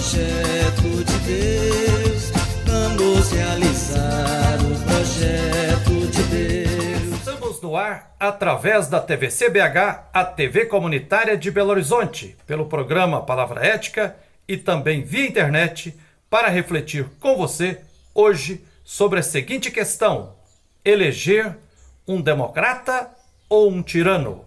projeto de Deus, vamos realizar o projeto de Deus. Estamos no ar através da TVC BH, a TV comunitária de Belo Horizonte, pelo programa Palavra Ética e também via internet, para refletir com você hoje sobre a seguinte questão: eleger um democrata ou um tirano?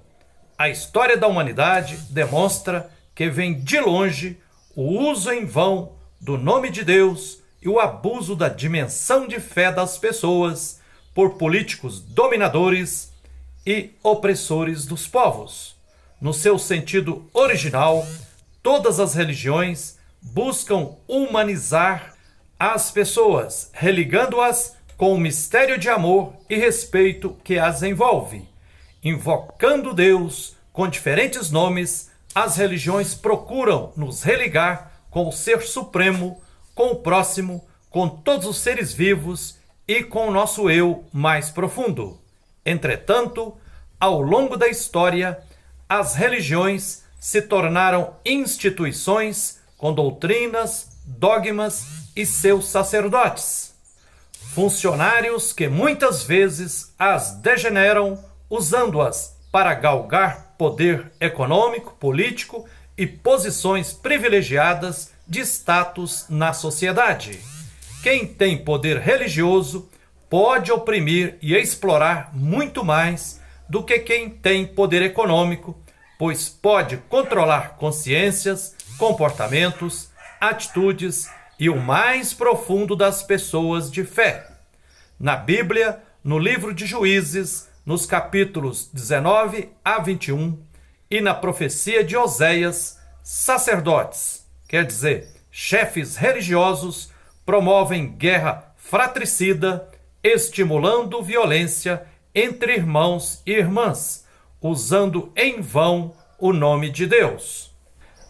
A história da humanidade demonstra que vem de longe o uso em vão do nome de Deus e o abuso da dimensão de fé das pessoas por políticos dominadores e opressores dos povos. No seu sentido original, todas as religiões buscam humanizar as pessoas, religando-as com o mistério de amor e respeito que as envolve. Invocando Deus com diferentes nomes, as religiões procuram nos religar com o Ser Supremo, com o próximo, com todos os seres vivos e com o nosso eu mais profundo. Entretanto, ao longo da história, as religiões se tornaram instituições com doutrinas, dogmas e seus sacerdotes. Funcionários que muitas vezes as degeneram, usando-as para galgar poder econômico, político e posições privilegiadas de status na sociedade. Quem tem poder religioso pode oprimir e explorar muito mais do que quem tem poder econômico, pois pode controlar consciências, comportamentos, atitudes e o mais profundo das pessoas de fé. Na Bíblia, no livro de Juízes, nos capítulos 19 a 21, e na profecia de Oséias, sacerdotes, quer dizer, chefes religiosos, promovem guerra fratricida, estimulando violência entre irmãos e irmãs, usando em vão o nome de Deus.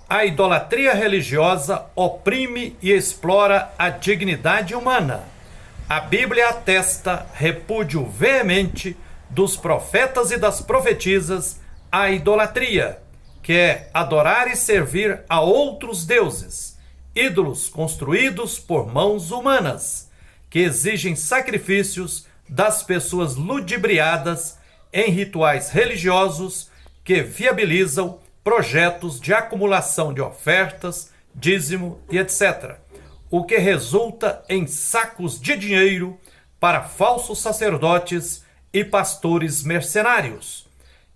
A idolatria religiosa oprime e explora a dignidade humana. A Bíblia atesta repúdio veemente dos profetas e das profetisas à idolatria, que é adorar e servir a outros deuses, ídolos construídos por mãos humanas, que exigem sacrifícios das pessoas ludibriadas em rituais religiosos que viabilizam projetos de acumulação de ofertas, dízimo e etc., o que resulta em sacos de dinheiro para falsos sacerdotes e pastores mercenários.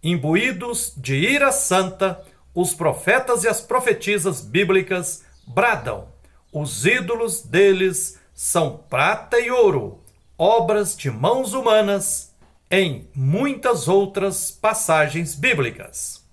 Imbuídos de ira santa, os profetas e as profetisas bíblicas bradam: os ídolos deles são prata e ouro, obras de mãos humanas, em muitas outras passagens bíblicas.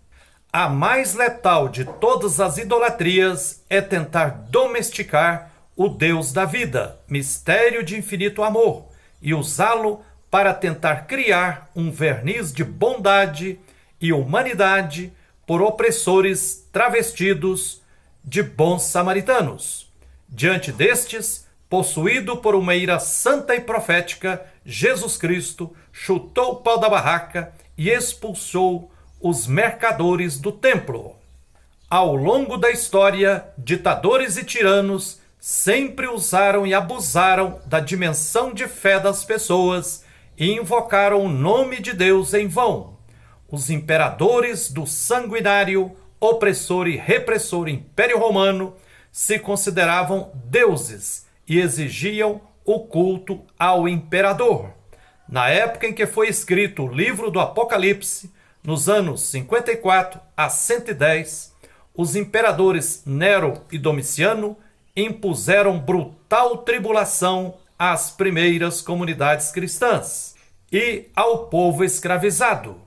A mais letal de todas as idolatrias é tentar domesticar o Deus da vida, mistério de infinito amor, e usá-lo para tentar criar um verniz de bondade e humanidade por opressores travestidos de bons samaritanos. Diante destes, possuído por uma ira santa e profética, Jesus Cristo chutou o pau da barraca e expulsou os mercadores do templo. Ao longo da história, ditadores e tiranos sempre usaram e abusaram da dimensão de fé das pessoas e invocaram o nome de Deus em vão. Os imperadores do sanguinário, opressor e repressor Império Romano se consideravam deuses e exigiam o culto ao imperador. Na época em que foi escrito o livro do Apocalipse, nos anos 54 a 110, os imperadores Nero e Domiciano impuseram brutal tribulação às primeiras comunidades cristãs e ao povo escravizado.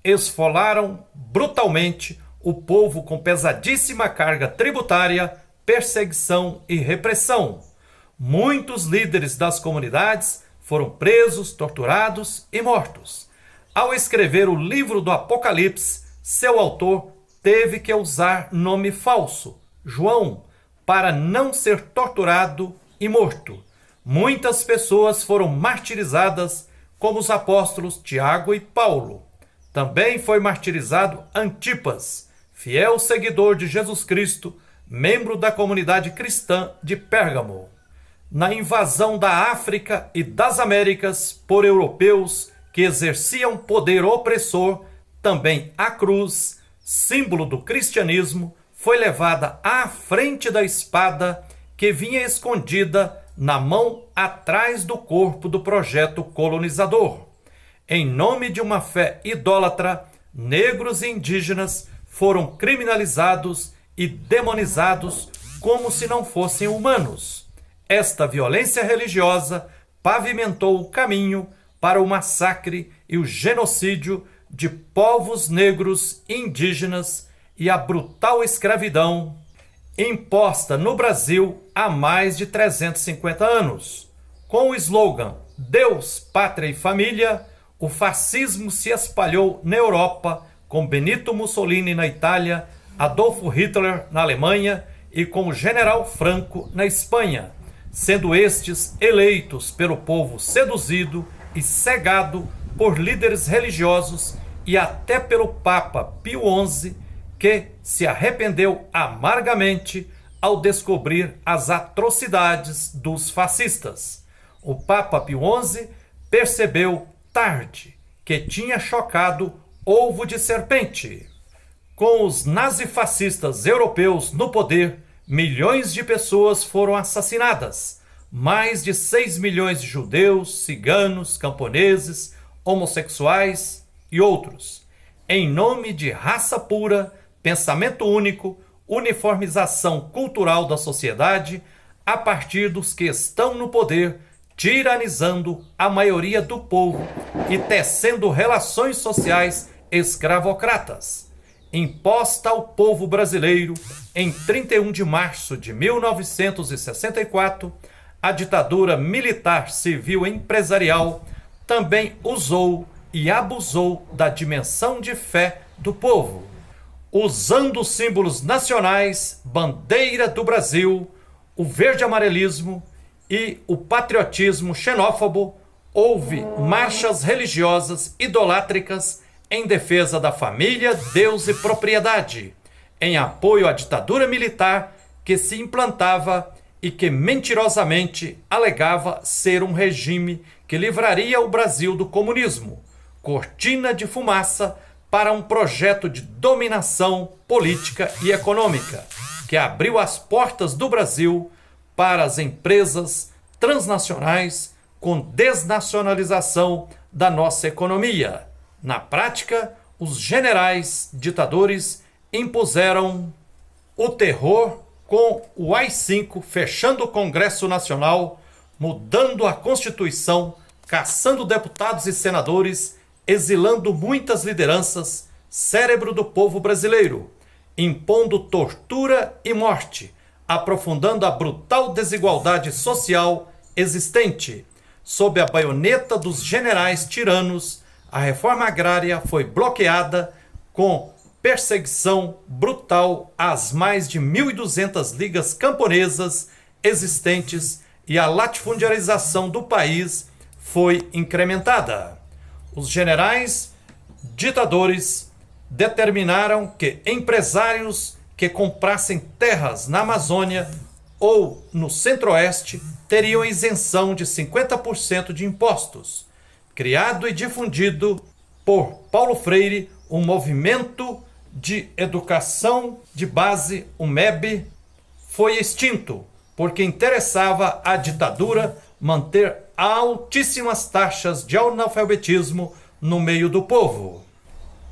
Esfolaram brutalmente o povo com pesadíssima carga tributária, perseguição e repressão. Muitos líderes das comunidades foram presos, torturados e mortos. Ao escrever o livro do Apocalipse, seu autor teve que usar nome falso, João, para não ser torturado e morto. Muitas pessoas foram martirizadas, como os apóstolos Tiago e Paulo. Também foi martirizado Antipas, fiel seguidor de Jesus Cristo, membro da comunidade cristã de Pérgamo. Na invasão da África e das Américas por europeus que exerciam poder opressor, também a cruz, símbolo do cristianismo, foi levada à frente da espada que vinha escondida na mão atrás do corpo do projeto colonizador. Em nome de uma fé idólatra, negros e indígenas foram criminalizados e demonizados como se não fossem humanos. Esta violência religiosa pavimentou o caminho para o massacre e o genocídio de povos negros e indígenas e a brutal escravidão imposta no Brasil há mais de 350 anos. Com o slogan Deus, Pátria e Família, o fascismo se espalhou na Europa, com Benito Mussolini na Itália, Adolfo Hitler na Alemanha e com o general Franco na Espanha, sendo estes eleitos pelo povo seduzido e cegado por líderes religiosos e até pelo Papa Pio XI, que se arrependeu amargamente ao descobrir as atrocidades dos fascistas. O Papa Pio XI percebeu tarde que tinha chocado ovo de serpente. Com os nazifascistas europeus no poder, milhões de pessoas foram assassinadas. Mais de 6 milhões de judeus, ciganos, camponeses, homossexuais e outros. Em nome de raça pura, pensamento único, uniformização cultural da sociedade, a partir dos que estão no poder, tiranizando a maioria do povo e tecendo relações sociais escravocratas. Imposta ao povo brasileiro em 31 de março de 1964, a ditadura militar civil empresarial também usou e abusou da dimensão de fé do povo. Usando os símbolos nacionais, bandeira do Brasil, o verde-amarelismo e o patriotismo xenófobo, houve marchas religiosas idolátricas em defesa da família, Deus e propriedade, em apoio à ditadura militar que se implantava e que mentirosamente alegava ser um regime que livraria o Brasil do comunismo, cortina de fumaça para um projeto de dominação política e econômica, que abriu as portas do Brasil para as empresas transnacionais com desnacionalização da nossa economia. Na prática, os generais ditadores impuseram o terror com o AI-5 fechando o Congresso Nacional, mudando a Constituição, caçando deputados e senadores, exilando muitas lideranças, cérebro do povo brasileiro, impondo tortura e morte, aprofundando a brutal desigualdade social existente. Sob a baioneta dos generais tiranos, a reforma agrária foi bloqueada com perseguição brutal às mais de 1.200 ligas camponesas existentes e a latifundiarização do país foi incrementada. Os generais ditadores determinaram que empresários que comprassem terras na Amazônia ou no Centro-Oeste teriam isenção de 50% de impostos. Criado e difundido por Paulo Freire, um movimento de educação de base, o MEB, foi extinto, porque interessava à ditadura manter altíssimas taxas de analfabetismo no meio do povo.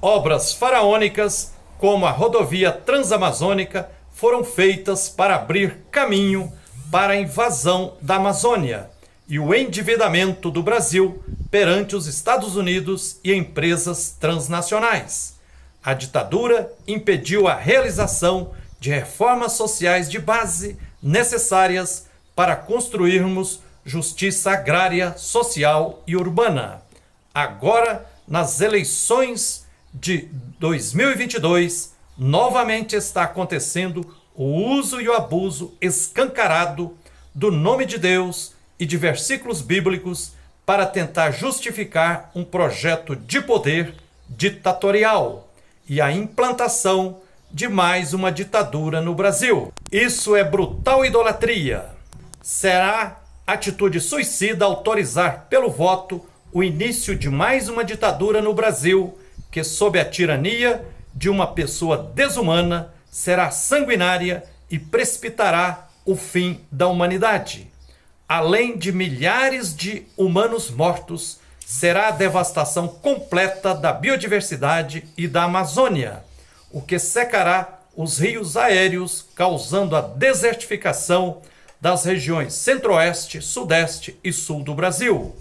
Obras faraônicas, como a rodovia transamazônica, foram feitas para abrir caminho para a invasão da Amazônia e o endividamento do Brasil perante os Estados Unidos e empresas transnacionais. A ditadura impediu a realização de reformas sociais de base necessárias para construirmos justiça agrária, social e urbana. Agora, nas eleições de 2022, novamente está acontecendo o uso e o abuso escancarado do nome de Deus e de versículos bíblicos para tentar justificar um projeto de poder ditatorial e a implantação de mais uma ditadura no Brasil. Isso é brutal idolatria. Será atitude suicida autorizar pelo voto o início de mais uma ditadura no Brasil, que sob a tirania de uma pessoa desumana será sanguinária e precipitará o fim da humanidade. Além de milhares de humanos mortos, será a devastação completa da biodiversidade e da Amazônia, o que secará os rios aéreos, causando a desertificação das regiões centro-oeste, sudeste e sul do Brasil.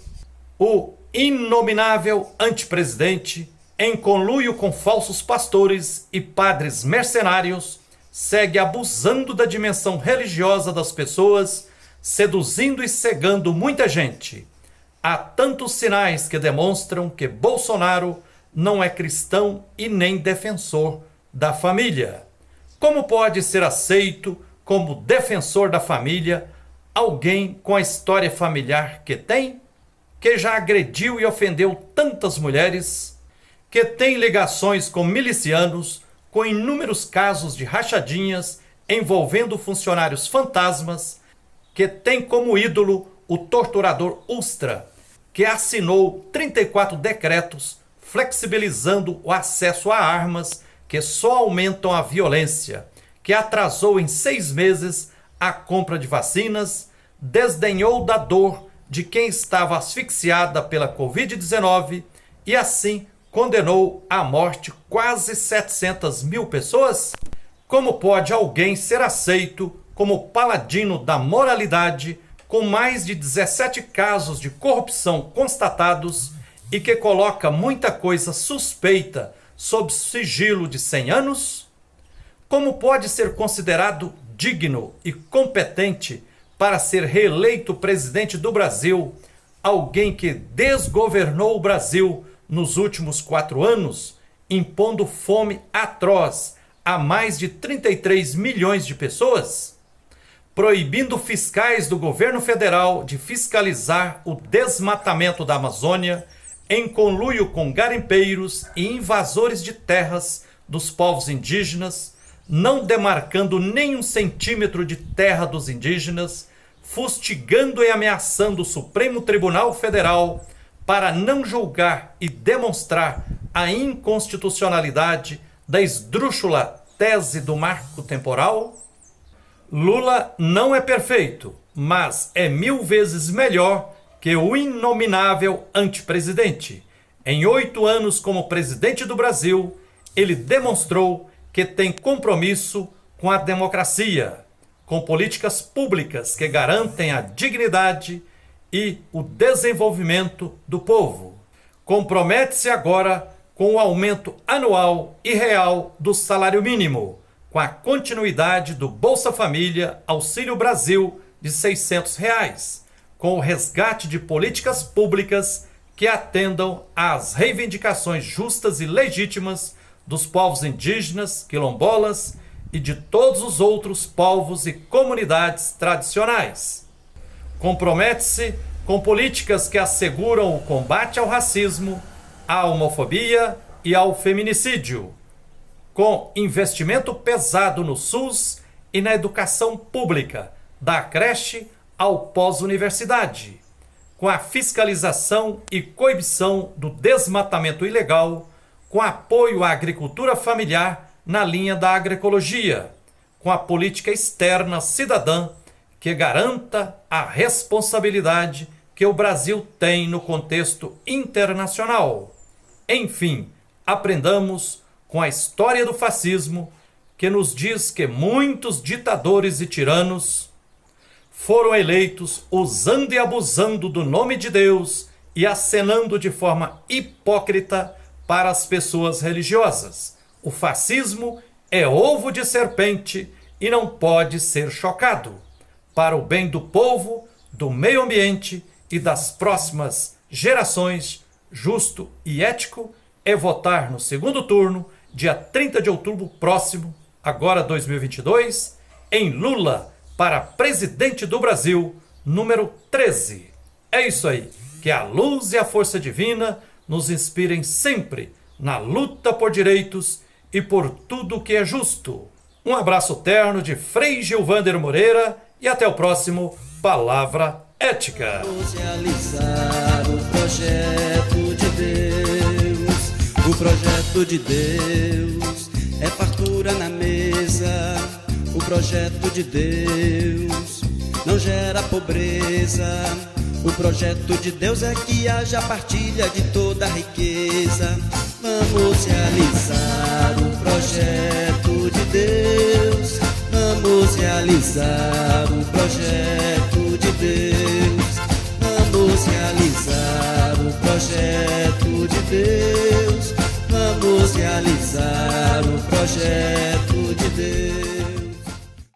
O inominável antipresidente, em conluio com falsos pastores e padres mercenários, segue abusando da dimensão religiosa das pessoas, seduzindo e cegando muita gente. Há tantos sinais que demonstram que Bolsonaro não é cristão e nem defensor da família. Como pode ser aceito como defensor da família alguém com a história familiar que tem, que já agrediu e ofendeu tantas mulheres, que tem ligações com milicianos, com inúmeros casos de rachadinhas envolvendo funcionários fantasmas, que tem como ídolo o torturador Ustra, que assinou 34 decretos flexibilizando o acesso a armas que só aumentam a violência, que atrasou em 6 meses a compra de vacinas, desdenhou da dor de quem estava asfixiada pela Covid-19 e assim condenou à morte quase 700 mil pessoas? Como pode alguém ser aceito como paladino da moralidade com mais de 17 casos de corrupção constatados e que coloca muita coisa suspeita sob sigilo de 100 anos? Como pode ser considerado digno e competente para ser reeleito presidente do Brasil alguém que desgovernou o Brasil nos últimos 4 anos, impondo fome atroz a mais de 33 milhões de pessoas? Proibindo fiscais do governo federal de fiscalizar o desmatamento da Amazônia, em conluio com garimpeiros e invasores de terras dos povos indígenas, não demarcando nem 1 centímetro de terra dos indígenas, fustigando e ameaçando o Supremo Tribunal Federal para não julgar e demonstrar a inconstitucionalidade da esdrúxula tese do marco temporal? Lula não é perfeito, mas é 1000 vezes melhor que o inominável antipresidente. Em 8 anos como presidente do Brasil, ele demonstrou que tem compromisso com a democracia, com políticas públicas que garantem a dignidade e o desenvolvimento do povo. Compromete-se agora com o aumento anual e real do salário mínimo, com a continuidade do Bolsa Família Auxílio Brasil de R$ 600, com o resgate de políticas públicas que atendam às reivindicações justas e legítimas dos povos indígenas, quilombolas e de todos os outros povos e comunidades tradicionais. Compromete-se com políticas que asseguram o combate ao racismo, à homofobia e ao feminicídio, com investimento pesado no SUS e na educação pública, da creche ao pós-universidade, com a fiscalização e coibição do desmatamento ilegal, com apoio à agricultura familiar na linha da agroecologia, com a política externa cidadã que garanta a responsabilidade que o Brasil tem no contexto internacional. Enfim, aprendamos com a história do fascismo, que nos diz que muitos ditadores e tiranos foram eleitos usando e abusando do nome de Deus e acenando de forma hipócrita para as pessoas religiosas. O fascismo é ovo de serpente e não pode ser chocado. Para o bem do povo, do meio ambiente e das próximas gerações, justo e ético é votar no segundo turno, dia 30 de outubro próximo, agora 2022, em Lula para presidente do Brasil, número 13. É isso aí, que a luz e a força divina nos inspirem sempre na luta por direitos e por tudo que é justo. Um abraço terno de Frei Gilvander Moreira e até o próximo Palavra Ética. Vamos realizar o projeto de Deus. O projeto de Deus é fartura na mesa. O projeto de Deus não gera pobreza. O projeto de Deus é que haja partilha de toda a riqueza. Vamos realizar o projeto de Deus. Vamos realizar o projeto de Deus. Vamos realizar o projeto de Deus. Vamos realizar o projeto de Deus.